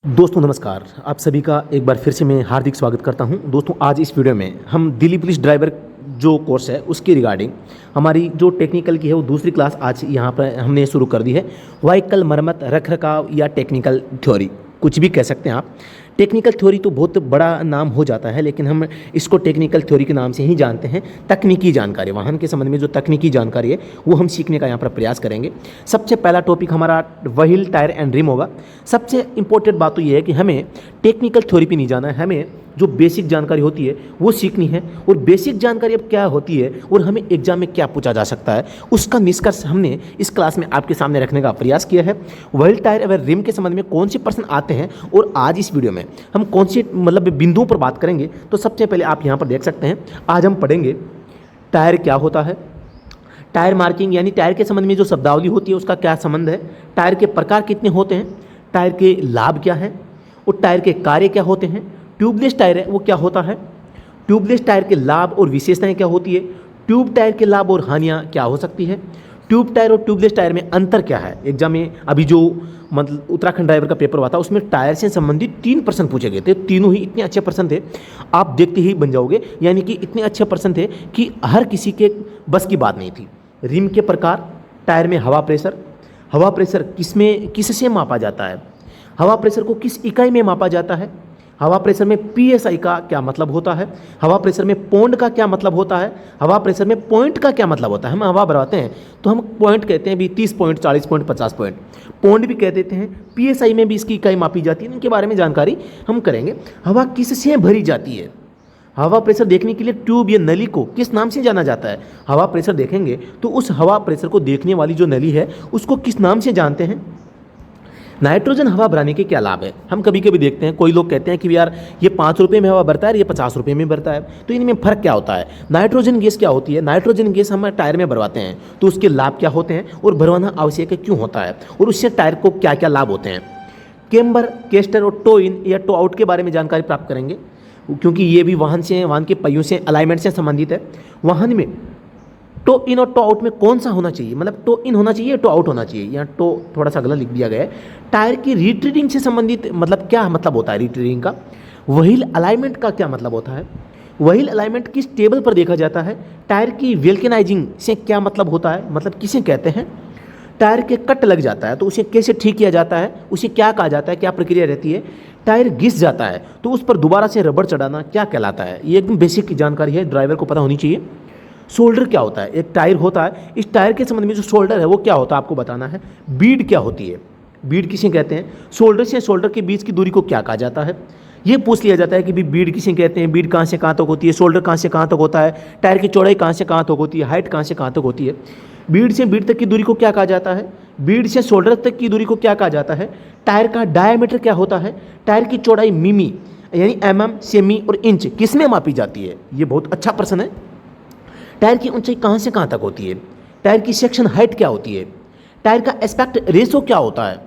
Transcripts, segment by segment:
दोस्तों नमस्कार। आप सभी का एक बार फिर से मैं हार्दिक स्वागत करता हूं। दोस्तों आज इस वीडियो में हम दिल्ली पुलिस ड्राइवर जो कोर्स है उसके रिगार्डिंग हमारी जो टेक्निकल की है वो दूसरी क्लास आज यहाँ पर हमने शुरू कर दी है। व्हीकल मरम्मत रखरखाव या टेक्निकल थ्योरी कुछ भी कह सकते हैं आप। टेक्निकल थ्योरी तो बहुत बड़ा नाम हो जाता है, लेकिन हम इसको टेक्निकल थ्योरी के नाम से ही जानते हैं। तकनीकी जानकारी, वाहन के संबंध में जो तकनीकी जानकारी है वो हम सीखने का यहाँ पर प्रयास करेंगे। सबसे पहला टॉपिक हमारा व्हील टायर एंड रिम होगा। सबसे इंपॉर्टेंट बात तो ये है कि हमें टेक्निकल थ्योरी पे नहीं जाना है, हमें जो बेसिक जानकारी होती है वो सीखनी है। और बेसिक जानकारी अब क्या होती है और हमें एग्जाम में क्या पूछा जा सकता है उसका निष्कर्ष हमने इस क्लास में आपके सामने रखने का प्रयास किया है। व्हील टायर एवं रिम के संबंध में कौन से प्रश्न आते हैं और आज इस वीडियो में हम कौन से बिंदुओं पर बात करेंगे, तो सबसे पहले आप यहाँ पर देख सकते हैं। आज हम पढ़ेंगे टायर क्या होता है, टायर मार्किंग यानी टायर के संबंध में जो शब्दावली होती है उसका क्या संबंध है, टायर के प्रकार कितने होते हैं, टायर के लाभ क्या है और टायर के कार्य क्या होते हैं, ट्यूबलेस टायर है वो क्या होता है, ट्यूबलेस टायर के लाभ और विशेषताएं क्या होती है, ट्यूब टायर के लाभ और हानियां क्या हो सकती है, ट्यूब टायर और ट्यूबलेस टायर में अंतर क्या है। एग्जाम में अभी जो मतलब उत्तराखंड ड्राइवर का पेपर हुआ था उसमें टायर से संबंधित 3 प्रश्न पूछे गए थे। तीनों ही इतने अच्छे प्रश्न थे, आप देखते ही बन जाओगे, यानी कि इतने अच्छे प्रश्न थे कि हर किसी के बस की बात नहीं थी। रिम के प्रकार, टायर में हवा प्रेशर किससे मापा जाता है, हवा प्रेशर को किस इकाई में मापा जाता है, हवा प्रेशर में पीएसआई का क्या मतलब होता है, हवा प्रेशर में पौंड का क्या मतलब होता है, हवा प्रेशर में पॉइंट का क्या मतलब होता है। हम हवा भरवाते हैं तो हम पॉइंट कहते हैं भी 30 पॉइंट, 40 पॉइंट, 50 पॉइंट, पौंड भी कह देते हैं। पीएसआई में भी इसकी इकाई मापी जाती है, इनके बारे में जानकारी हम करेंगे। हवा किससे भरी जाती है, हवा प्रेशर देखने के लिए ट्यूब या नली को किस नाम से जाना जाता है। हवा प्रेशर देखेंगे तो उस हवा प्रेशर को देखने वाली जो नली है उसको किस नाम से जानते हैं। नाइट्रोजन हवा भराने के क्या लाभ है। हम कभी कभी देखते हैं कोई लोग कहते हैं कि यार ये 5 रुपये में हवा भरता है और ये 50 रुपये में भरता है, तो इनमें फ़र्क क्या होता है। नाइट्रोजन गैस क्या होती है, नाइट्रोजन गैस हम टायर में भरवाते हैं तो उसके लाभ क्या होते हैं और भरवाना आवश्यक क्यों होता है और उससे टायर को क्या क्या लाभ होते हैं। केम्बर, केस्टर और टो इन या टो आउट के बारे में जानकारी प्राप्त करेंगे, क्योंकि ये भी वाहन के पहियों से अलाइनमेंट से संबंधित है। वाहन में टो इन और टो आउट में कौन सा होना चाहिए, मतलब टो इन होना चाहिए, टो आउट होना चाहिए। यहाँ टो थोड़ा सा गलत लिख दिया गया है। टायर की रीट्रीडिंग से संबंधित मतलब क्या मतलब होता है रीट्रीडिंग का। व्हील अलाइनमेंट का क्या मतलब होता है, व्हील अलाइनमेंट किस टेबल पर देखा जाता है। टायर की वेल्केनाइजिंग से क्या मतलब होता है, मतलब किसे कहते हैं। टायर के कट लग जाता है तो उसे कैसे ठीक किया जाता है, उसे क्या कहा जाता है, क्या प्रक्रिया रहती है। टायर घिस जाता है तो उस पर दोबारा से रबड़ चढ़ाना क्या कहलाता है। ये एकदम बेसिक जानकारी है, ड्राइवर को पता होनी चाहिए। शोल्डर क्या होता है, एक टायर होता है, इस टायर के संबंध में जो शोल्डर है वो क्या होता है आपको बताना है। बीड क्या होती है, बीड किसे कहते हैं। शोल्डर से शोल्डर के बीच की दूरी को क्या कहा जाता है। ये पूछ लिया जाता है कि भी बीड किसे कहते हैं, बीड कहाँ से कहाँ तक होती है, शोल्डर कहाँ से कहाँ तक होता है, टायर की चौड़ाई कहाँ से कहाँ तक होती है, हाइट कहाँ से कहाँ तक होती है। बीड से बीड तक की दूरी को क्या कहा जाता है, बीड से शोल्डर तक की दूरी को क्या कहा जाता है। टायर का डायमीटर क्या होता है, टायर की चौड़ाई मिमी यानी mm, सेमी और इंच किस में मापी जाती है। ये बहुत अच्छा प्रश्न है। टायर की ऊंचाई कहाँ से कहाँ तक होती है, टायर की सेक्शन हाइट क्या होती है, टायर का एस्पेक्ट रेशो क्या होता है,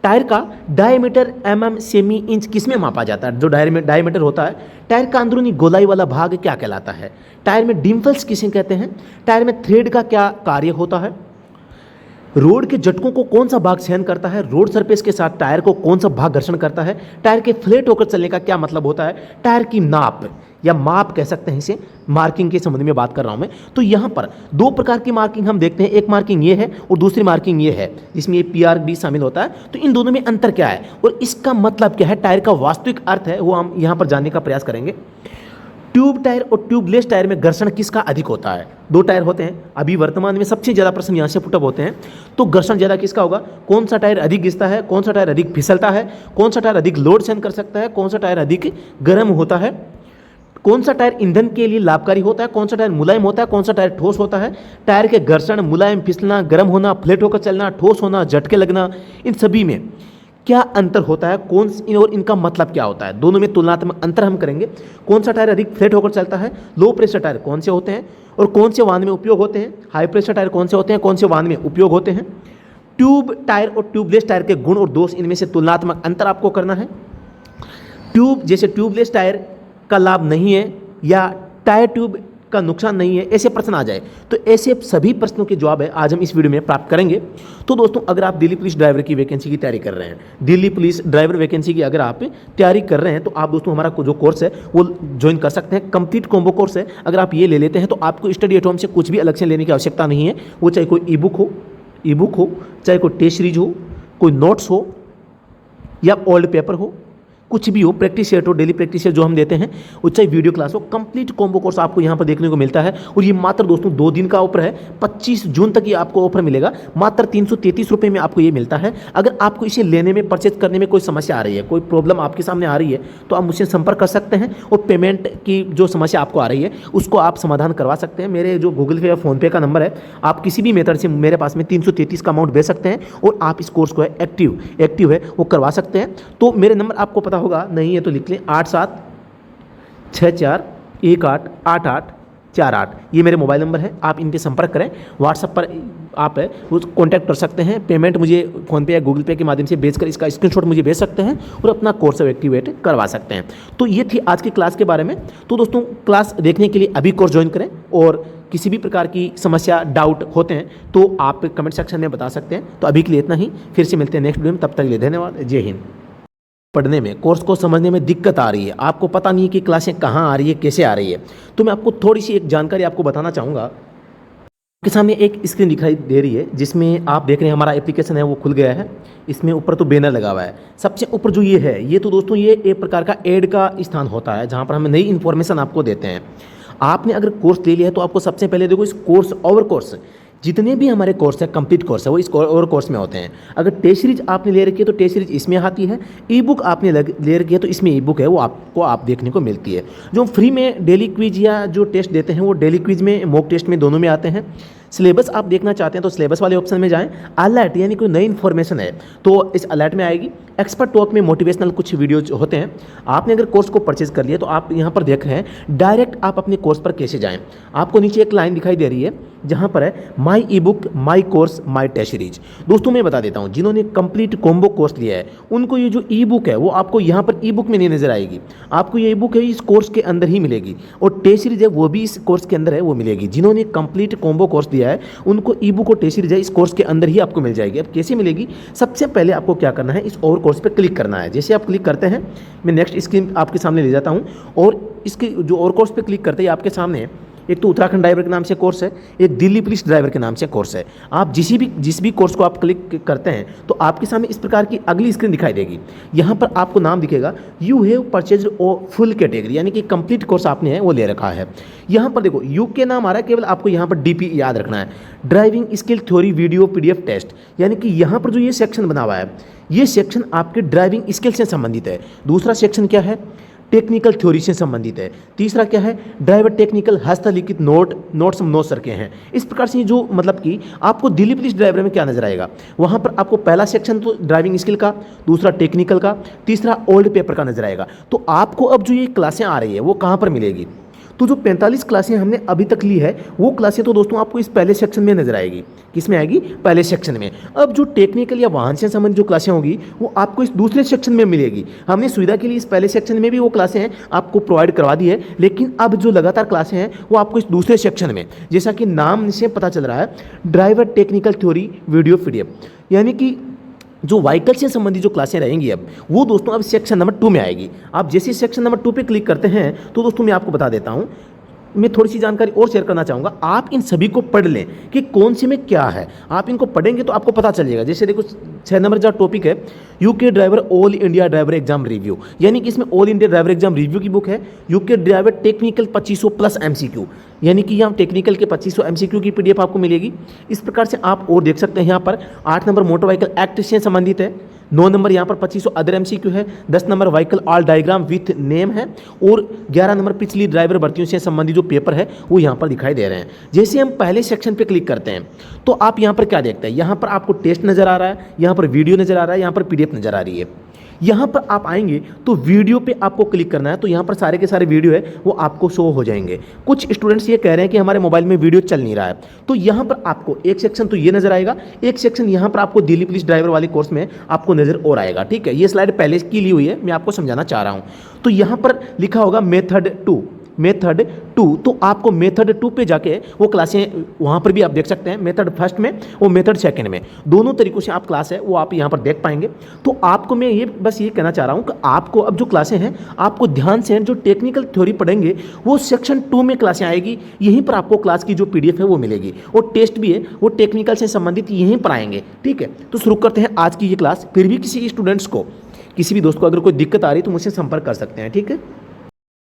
टायर का डायमीटर mm, सेमी, इंच किस में मापा जाता है। जो डायमीटर होता है, टायर का अंदरूनी गोलाई वाला भाग क्या कहलाता है, टायर में डिम्पल्स किसे कहते हैं, टायर में थ्रेड का क्या कार्य होता है। रोड के झटकों को कौन सा भाग सहन करता है, रोड सरफेस के साथ टायर को कौन सा भाग घर्षण करता है। टायर के फ्लैट होकर चलने का क्या मतलब होता है। टायर की नाप या माप कह सकते हैं इसे, मार्किंग के संबंध में बात कर रहा हूं मैं। तो यहाँ पर 2 प्रकार की मार्किंग हम देखते हैं, एक मार्किंग ये है और दूसरी मार्किंग ये है जिसमें ये PR भी शामिल होता है। तो इन दोनों में अंतर क्या है और इसका मतलब क्या है, टायर का वास्तविक अर्थ है वो हम यहाँ पर जानने का प्रयास करेंगे। ट्यूब टायर और ट्यूबलेस टायर में घर्षण किसका अधिक होता है। 2 टायर होते हैं, अभी वर्तमान में सबसे ज़्यादा प्रश्न यहाँ से पुटअप होते हैं। तो घर्षण ज़्यादा किसका होगा, कौन सा टायर अधिक घिसता है, कौन सा टायर अधिक फिसलता है, कौन सा टायर अधिक लोड सहन कर सकता है, कौन सा टायर अधिक गर्म होता है, कौन सा टायर ईंधन के लिए लाभकारी होता है, कौन सा टायर मुलायम होता है, कौन सा टायर ठोस होता है। टायर के घर्षण, मुलायम, फिसलना, गर्म होना, फ्लैट होकर चलना, ठोस होना, झटके लगना, इन सभी में क्या अंतर होता है, और इनका मतलब क्या होता है। दोनों में तुलनात्मक अंतर हम करेंगे। कौन सा टायर अधिक फ्लैट होकर चलता है, लो प्रेशर टायर कौन से होते हैं और कौन से वाहन में उपयोग होते हैं, हाई प्रेशर टायर कौन से होते हैं, कौन से वाहन में उपयोग होते हैं। ट्यूब टायर और ट्यूबलेस टायर के गुण और दोष, इनमें से तुलनात्मक अंतर आपको करना है। ट्यूब जैसे ट्यूबलेस टायर का लाभ नहीं है या टायर ट्यूब का नुकसान नहीं है, ऐसे प्रश्न आ जाए। तो ऐसे सभी प्रश्नों के जवाब है आज हम इस वीडियो में प्राप्त करेंगे। तो दोस्तों, अगर आप दिल्ली पुलिस ड्राइवर की वैकेंसी की तैयारी कर रहे हैं, दिल्ली पुलिस ड्राइवर वैकेंसी की अगर आप तैयारी कर रहे हैं, तो आप दोस्तों हमारा जो कोर्स है वो ज्वाइन कर सकते हैं। कंप्लीट कॉम्बो कोर्स है, अगर आप ये ले लेते हैं तो आपको स्टडी एट होम से कुछ भी अलग से लेने की आवश्यकता नहीं है। वो चाहे कोई ई बुक हो, चाहे कोई टेस्ट सीरीज हो, कोई नोट्स हो या ओल्ड पेपर हो, कुछ भी हो, प्रैक्टिस सेट हो, डेली प्रैक्टिस सेट जो हम देते हैं, वो चाहे वीडियो क्लास हो, कंप्लीट कॉम्बो कोर्स आपको यहाँ पर देखने को मिलता है। और ये मात्र दोस्तों 2 दिन का ऑफर है, 25 जून तक ये आपको ऑफर मिलेगा। मात्र 333 रुपये में आपको ये मिलता है। अगर आपको इसे लेने में, परचेज करने में कोई समस्या आ रही है, कोई प्रॉब्लम आपके सामने आ रही है, तो आप मुझसे संपर्क कर सकते हैं और पेमेंट की जो समस्या आपको आ रही है उसको आप समाधान करवा सकते हैं। मेरे जो गूगल पे या फ़ोनपे का नंबर है, आप किसी भी मेथड से मेरे पास में 333 का अमाउंट भेज सकते हैं और आप इस कोर्स को एक्टिव है वो करवा सकते हैं। तो मेरे नंबर आपको पता होगा, नहीं है तो लिख लें, 8764188848। ये मेरे मोबाइल नंबर है, आप इन पे संपर्क करें। व्हाट्सएप पर आप है वो कॉन्टैक्ट कर सकते हैं। पेमेंट मुझे फ़ोनपे या गूगल पे के माध्यम से भेजकर इसका स्क्रीनशॉट मुझे भेज सकते हैं और अपना कोर्स एक्टिवेट करवा सकते हैं। तो ये थी आज की क्लास के बारे में। तो दोस्तों, क्लास देखने के लिए अभी कोर्स ज्वाइन करें और किसी भी प्रकार की समस्या, डाउट होते हैं तो आप कमेंट सेक्शन में बता सकते हैं। तो अभी के लिए इतना ही, फिर से मिलते हैं नेक्स्ट वीडियो में। तब तक के लिए धन्यवाद। जय हिंद। पढ़ने में, कोर्स को समझने में दिक्कत आ रही है, आपको पता नहीं है कि क्लासें कहाँ आ रही है, कैसे आ रही है, तो मैं आपको थोड़ी सी एक जानकारी आपको बताना चाहूँगा। आपके सामने एक स्क्रीन दिखाई दे रही है जिसमें आप देख रहे हैं हमारा एप्लीकेशन है वो खुल गया है। इसमें ऊपर तो बैनर लगा हुआ है। सबसे ऊपर जो ये है, ये तो दोस्तों ये एक प्रकार का एड का स्थान होता है जहाँ पर हम नई इन्फॉर्मेशन आपको देते हैं। आपने अगर कोर्स ले लिया है तो आपको सबसे पहले देखो, इस कोर्स ओवर कोर्स जितने भी हमारे कोर्स है, कंप्लीट कोर्स है, वो इस और कोर्स में होते हैं। अगर टेस्ट सीरीज आपने ले रखी है तो टेस्ट सीरीज इसमें आती है। ई बुक आपने ले रखी है तो इसमें ई बुक है वो आपको देखने को मिलती है। जो फ्री में डेली क्विज या जो टेस्ट देते हैं वो डेली क्विज में, मॉक टेस्ट में, दोनों में आते हैं। सिलेबस आप देखना चाहते हैं तो सिलेबस वाले ऑप्शन में जाएं। अलर्ट यानी कोई नई इन्फॉर्मेशन है तो इस अलर्ट में आएगी। एक्सपर्ट टॉक में मोटिवेशनल कुछ वीडियोज होते हैं। आपने अगर कोर्स को परचेज कर लिया तो आप यहाँ पर देख रहे हैं डायरेक्ट आप अपने कोर्स पर कैसे जाएं। आपको नीचे एक लाइन दिखाई दे रही है जहाँ पर है my ebook, my course, my test series. दोस्तों मैं बता देता हूँ, जिन्होंने कंप्लीट कॉम्बो कोर्स लिया है उनको ये जो ई बुक है वो आपको यहाँ पर ई बुक में नहीं नजर आएगी। आपको ये ई बुक है इस कोर्स के अंदर ही मिलेगी और टेस्ट सीरीज है वो भी इस कोर्स के अंदर है वो मिलेगी। जिन्होंने कंप्लीट कॉम्बो कोर्स लिया है उनको ई बुक और टेस्ट सीरीज है इस कोर्स के अंदर ही आपको मिल जाएगी। अब कैसे मिलेगी? सबसे पहले आपको क्या करना है, इस और कोर्स पर क्लिक करना है। जैसे आप क्लिक करते हैं, मैं नेक्स्ट स्क्रीन आपके सामने ले जाता हूँ और इसके जो और कोर्स पे क्लिक करते ही आपके सामने एक तो उत्तराखंड ड्राइवर के नाम से कोर्स है, एक दिल्ली पुलिस ड्राइवर के नाम से कोर्स है। आप जिस भी कोर्स को आप क्लिक करते हैं तो आपके सामने इस प्रकार की अगली स्क्रीन दिखाई देगी। यहाँ पर आपको नाम दिखेगा, you have purchased full category, यानी कि कंप्लीट कोर्स आपने है वो ले रखा है। यहाँ पर देखो यू के नाम आ रहा है, केवल आपको यहाँ पर डीपी याद रखना है, driving skill theory video PDF test. यानी कि यहाँ पर जो ये सेक्शन बना हुआ है, ये सेक्शन आपके ड्राइविंग स्किल से संबंधित है। दूसरा सेक्शन क्या है? टेक्निकल थ्योरी से संबंधित है। तीसरा क्या है? ड्राइवर टेक्निकल हस्तलिखित नोट्स रखे हैं। इस प्रकार से जो मतलब कि आपको दिल्ली पुलिस ड्राइवर में क्या नजर आएगा, वहाँ पर आपको पहला सेक्शन तो ड्राइविंग स्किल का, दूसरा टेक्निकल का, तीसरा ओल्ड पेपर का नजर आएगा। तो आपको अब जो ये क्लासें आ रही है वो कहाँ पर मिलेगी? तो जो 45 क्लासें हमने अभी तक ली है वो क्लासें तो दोस्तों आपको इस पहले सेक्शन में नजर आएगी। किस में आएगी? पहले सेक्शन में। अब जो टेक्निकल या वाहन से संबंधित जो क्लासें होगी वो आपको इस दूसरे सेक्शन में मिलेगी। हमने सुविधा के लिए इस पहले सेक्शन में भी वो क्लासें हैं आपको प्रोवाइड करवा दी है, लेकिन अब जो लगातार क्लासें हैं वो आपको इस दूसरे सेक्शन में, जैसा कि नाम से पता चल रहा है, driver technical theory video PDF, यानी कि जो व्हीकल से संबंधित जो क्लासें रहेंगी अब वो दोस्तों अब सेक्शन नंबर 2 में आएगी। आप जैसे सेक्शन नंबर 2 पे क्लिक करते हैं तो दोस्तों मैं आपको बता देता हूँ, मैं थोड़ी सी जानकारी और शेयर करना चाहूँगा। आप इन सभी को पढ़ लें कि कौन से में क्या है। आप इनको पढ़ेंगे तो आपको पता चलेगा। जैसे देखो 6 नंबर जो टॉपिक है, UK driver all India driver exam review, यानी कि इसमें all India driver exam review की बुक है। UK driver technical 2500 plus MCQ, यानी कि यहाँ टेक्निकल के 2500 MCQ की PDF आपको मिलेगी। इस प्रकार से आप और देख सकते हैं। यहाँ पर 8 नंबर मोटर व्हीकल एक्ट से संबंधित है, 9 नंबर यहाँ पर 2500 अदर MCQ है, 10 number vehicle all diagram with name है और 11 नंबर पिछली ड्राइवर भर्तियों से संबंधित जो पेपर है वो यहाँ पर दिखाई दे रहे हैं। जैसे हम पहले सेक्शन पे क्लिक करते हैं तो आप यहाँ पर क्या देखते हैं, यहाँ पर आपको टेस्ट नज़र आ रहा है, यहाँ पर वीडियो नज़र आ रहा है, यहाँ पर PDF नज़र आ रही है। यहाँ पर आप आएंगे तो वीडियो पे आपको क्लिक करना है, तो यहाँ पर सारे के सारे वीडियो है वो आपको शो हो जाएंगे। कुछ स्टूडेंट्स ये कह रहे हैं कि हमारे मोबाइल में वीडियो चल नहीं रहा है, तो यहाँ पर आपको एक सेक्शन तो ये नजर आएगा, एक सेक्शन यहाँ पर आपको दिल्ली पुलिस ड्राइवर वाले कोर्स में आपको नजर और आएगा। ठीक है, ये स्लाइड पहले की ली हुई है, मैं आपको समझाना चाह रहा हूँ। तो यहाँ पर लिखा होगा मेथड 2, मेथड 2। तो आपको मेथड 2 पे जाके वो क्लासें वहाँ पर भी आप देख सकते हैं, मेथड फर्स्ट में और मेथड सेकंड में, दोनों तरीकों से आप क्लास है वो आप यहाँ पर देख पाएंगे। तो आपको मैं ये बस ये कहना चाह रहा हूँ कि आपको अब जो क्लासें हैं आपको ध्यान से जो टेक्निकल थ्योरी पढ़ेंगे वो सेक्शन 2 में क्लासें आएगी, यहीं पर आपको क्लास की जो PDF है वो मिलेगी, और टेस्ट भी है वो टेक्निकल से संबंधित यहीं पर आएंगे। ठीक है, तो शुरू करते हैं आज की ये क्लास। फिर भी किसी स्टूडेंट्स को, किसी भी दोस्त को अगर कोई दिक्कत आ रही है तो मुझसे संपर्क कर सकते हैं। ठीक है।